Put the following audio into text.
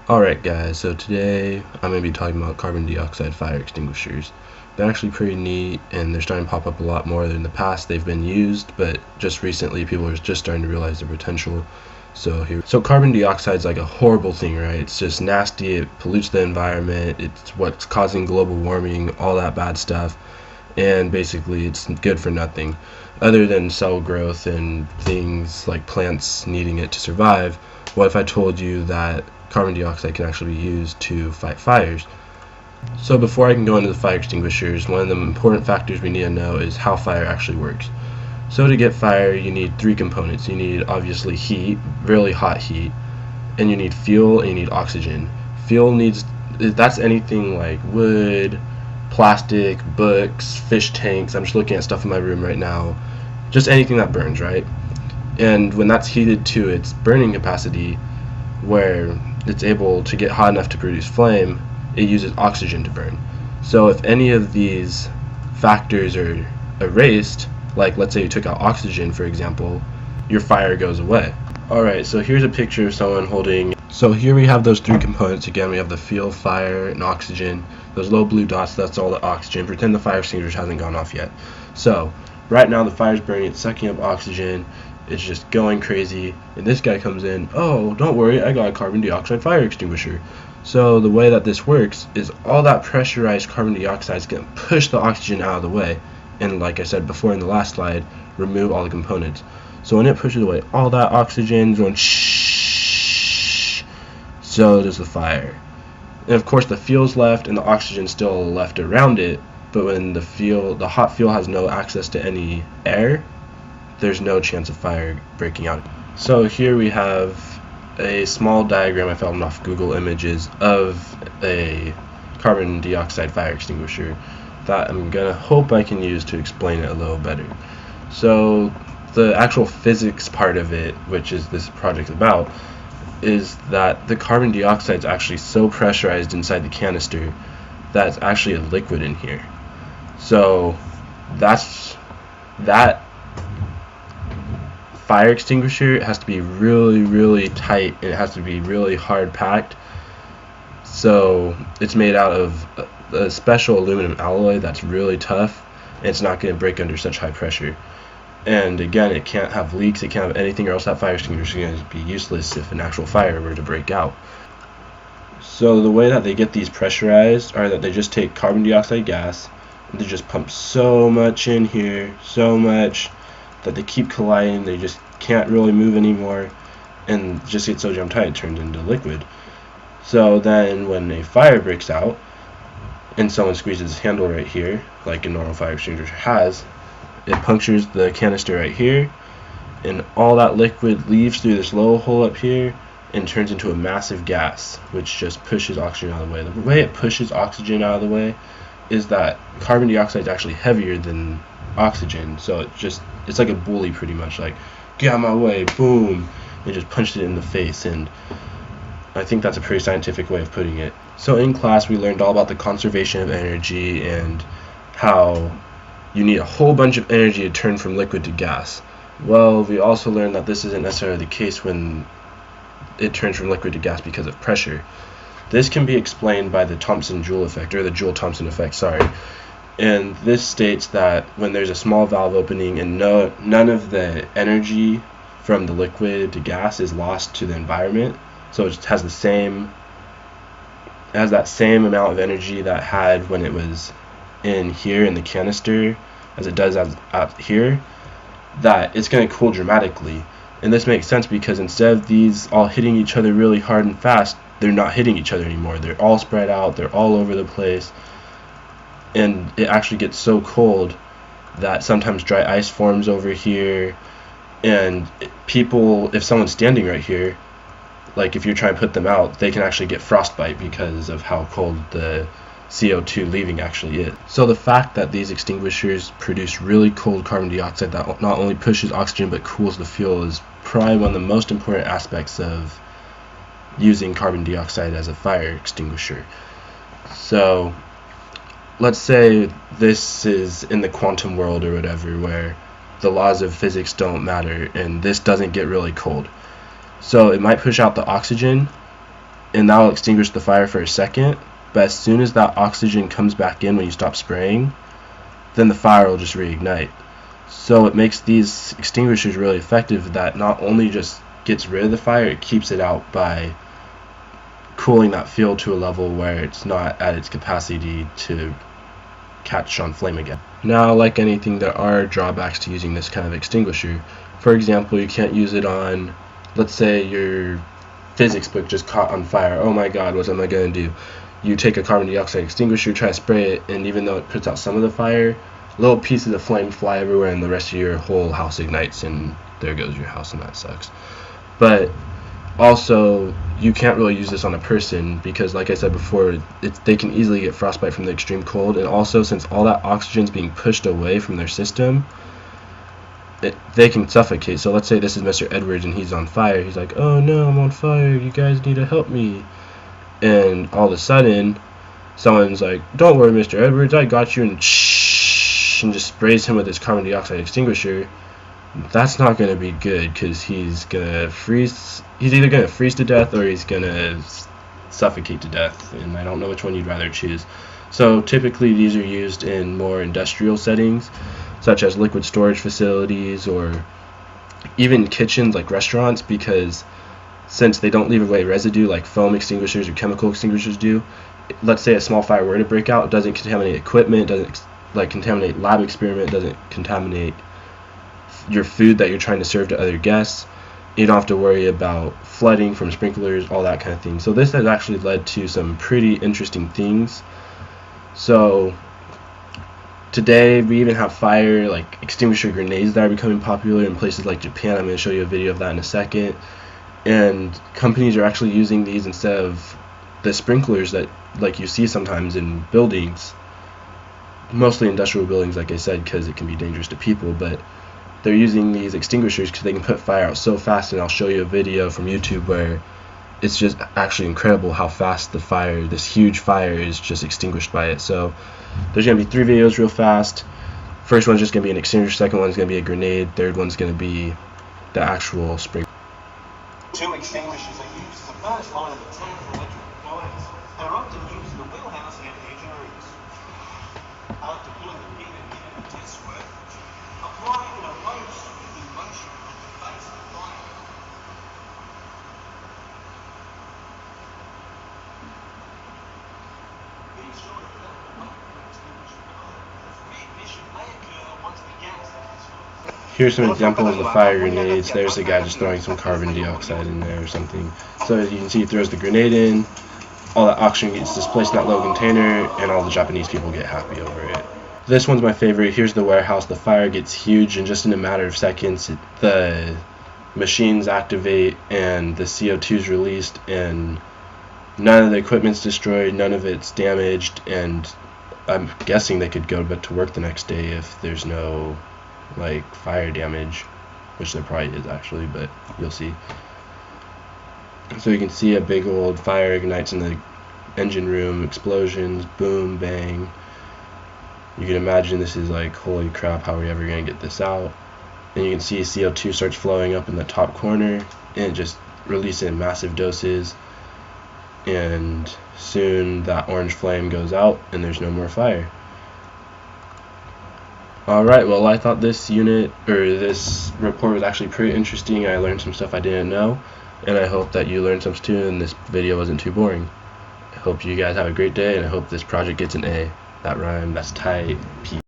Alright guys, so today I'm going to be talking about carbon dioxide fire extinguishers. They're actually pretty neat and they're starting to pop up a lot more. In the past they've been used, but just recently people are just starting to realize their potential. So carbon dioxide is like a horrible thing, right? It's just nasty, it pollutes the environment, it's what's causing global warming, all that bad stuff, and basically it's good for nothing other than cell growth and things like plants needing it to survive. What if I told you that carbon dioxide can actually be used to fight fires? So before I can go into the fire extinguishers, one of the important factors we need to know is how fire actually works. So to get fire, you need three components. You need obviously heat, really hot heat, and you need fuel and you need oxygen. Fuel that's anything like wood, plastic, books, fish tanks. I'm just looking at stuff in my room right now. Just anything that burns, right? And when that's heated to its burning capacity, where it's able to get hot enough to produce flame, it uses oxygen to burn. So if any of these factors are erased, like let's say you took out oxygen for example, your fire goes away. Alright, so here's a picture of someone holding, so here we have those three components again. We have the fuel, fire, and oxygen. Those little blue dots, that's all the oxygen. Pretend the fire extinguisher hasn't gone off yet. So right now the fire's burning, it's sucking up oxygen, it's just going crazy, and this guy comes in, oh don't worry, I got a carbon dioxide fire extinguisher. So the way that this works is all that pressurized carbon dioxide is going to push the oxygen out of the way, and like I said before in the last slide, remove all the components. So when it pushes away all that oxygen is going shh, so does the fire. And of course the fuel's left and the oxygen's still left around it, but when the hot fuel has no access to any air, there's no chance of fire breaking out. So here we have a small diagram I found off Google Images of a carbon dioxide fire extinguisher that I'm gonna hope I can use to explain it a little better. So the actual physics part of it, which is this project about, is that the carbon dioxide is actually so pressurized inside the canister that it's actually a liquid in here. So that fire extinguisher has to be really tight, and it has to be really hard packed. So it's made out of a special aluminum alloy that's really tough, and it's not going to break under such high pressure. And again, it can't have leaks, it can't have anything, or else that fire extinguisher is going to be useless if an actual fire were to break out. So the way that they get these pressurized are that they just take carbon dioxide gas and they just pump so much in here, so much that they keep colliding, they just can't really move anymore, and just get so damn tight it turns into liquid. So then when a fire breaks out and someone squeezes this handle right here, like a normal fire extinguisher has, it punctures the canister right here, and all that liquid leaves through this little hole up here and turns into a massive gas, which just pushes oxygen out of the way. The way it pushes oxygen out of the way is that carbon dioxide is actually heavier than oxygen, so it's like a bully pretty much, like get out of my way, boom, and just punched it in the face. And I think that's a pretty scientific way of putting it. So in class we learned all about the conservation of energy and how you need a whole bunch of energy to turn from liquid to gas. Well, we also learned that this isn't necessarily the case when it turns from liquid to gas because of pressure. This can be explained by the Thomson-Joule effect, or the Joule-Thomson effect, sorry. And this states that when there's a small valve opening and none of the energy from the liquid to gas is lost to the environment, so it has that same amount of energy that had when it was in here in the canister as it does out here, that it's going to cool dramatically. And this makes sense because instead of these all hitting each other really hard and fast, they're not hitting each other anymore. They're all spread out, they're all over the place, and it actually gets so cold that sometimes dry ice forms over here, and if someone's standing right here, like if you're trying to put them out, they can actually get frostbite because of how cold the CO2 leaving actually is. So the fact that these extinguishers produce really cold carbon dioxide that not only pushes oxygen but cools the fuel is probably one of the most important aspects of using carbon dioxide as a fire extinguisher. So let's say this is in the quantum world or whatever, where the laws of physics don't matter and this doesn't get really cold. So it might push out the oxygen and that'll extinguish the fire for a second, but as soon as that oxygen comes back in when you stop spraying, then the fire will just reignite. So it makes these extinguishers really effective, that not only just gets rid of the fire, it keeps it out by cooling that fuel to a level where it's not at its capacity to catch on flame again. Now, like anything, there are drawbacks to using this kind of extinguisher. For example, you can't use it on, let's say your physics book just caught on fire. Oh my god, what am I going to do? You take a carbon dioxide extinguisher, try to spray it, and even though it puts out some of the fire, little pieces of flame fly everywhere and the rest of your whole house ignites, and there goes your house, and that sucks. But also, you can't really use this on a person because, like I said before, they can easily get frostbite from the extreme cold, and also since all that oxygen is being pushed away from their system, they can suffocate. So let's say this is Mr. Edwards and he's on fire. He's like, oh no, I'm on fire, you guys need to help me. And all of a sudden, someone's like, don't worry, Mr. Edwards, I got you, and just sprays him with his carbon dioxide extinguisher. That's not going to be good because he's either going to freeze to death or he's going to suffocate to death, and I don't know which one you'd rather choose. So typically these are used in more industrial settings, such as liquid storage facilities or even kitchens like restaurants, because since they don't leave away residue like foam extinguishers or chemical extinguishers do, let's say a small fire were to break out, it doesn't contaminate equipment, doesn't contaminate lab experiment, doesn't contaminate your food that you're trying to serve to other guests. You don't have to worry about flooding from sprinklers, all that kind of thing. So this has actually led to some pretty interesting things. So today we even have fire like extinguisher grenades that are becoming popular in places like Japan. I'm going to show you a video of that in a second. And companies are actually using these instead of the sprinklers that like you see sometimes in buildings, mostly industrial buildings, like I said, because it can be dangerous to people. But they're using these extinguishers because they can put fire out so fast, and I'll show you a video from YouTube where it's just actually incredible how fast the fire, this huge fire, is just extinguished by it. So there's going to be 3 videos real fast. First one's just going to be an extinguisher, second one's going to be a grenade, third one's going to be the actual sprinkler. 2 extinguishers are used as the first line of attack for electrical fires. They're often used in the wheelhouse and engine rooms. After pulling the pin and hitting the test work, applying a low sweeping motion at the base of the fire. Be sure to fill the light for extinguisher fire. Reignition may occur once the gas is filled. Here's some examples of the fire grenades. There's the guy just throwing some carbon dioxide in there or something. So as you can see, he throws the grenade in, all that oxygen gets displaced in that little container, and all the Japanese people get happy over it. This one's my favorite. Here's the warehouse. The fire gets huge, and just in a matter of seconds, the machines activate and the CO2 is released, and none of the equipment's destroyed, none of it's damaged, and I'm guessing they could go to work the next day if there's no fire damage, which there probably is actually, but you'll see. So you can see a big old fire ignites in the engine room, explosions, boom, bang. You can imagine this is like, holy crap, how are we ever going to get this out? And you can see CO2 starts flowing up in the top corner, and it just releases in massive doses, and soon that orange flame goes out and there's no more fire. Alright, well, I thought this report was actually pretty interesting. I learned some stuff I didn't know, and I hope that you learned some too, and this video wasn't too boring. I hope you guys have a great day, and I hope this project gets an A. That rhymed, that's tight. Peace.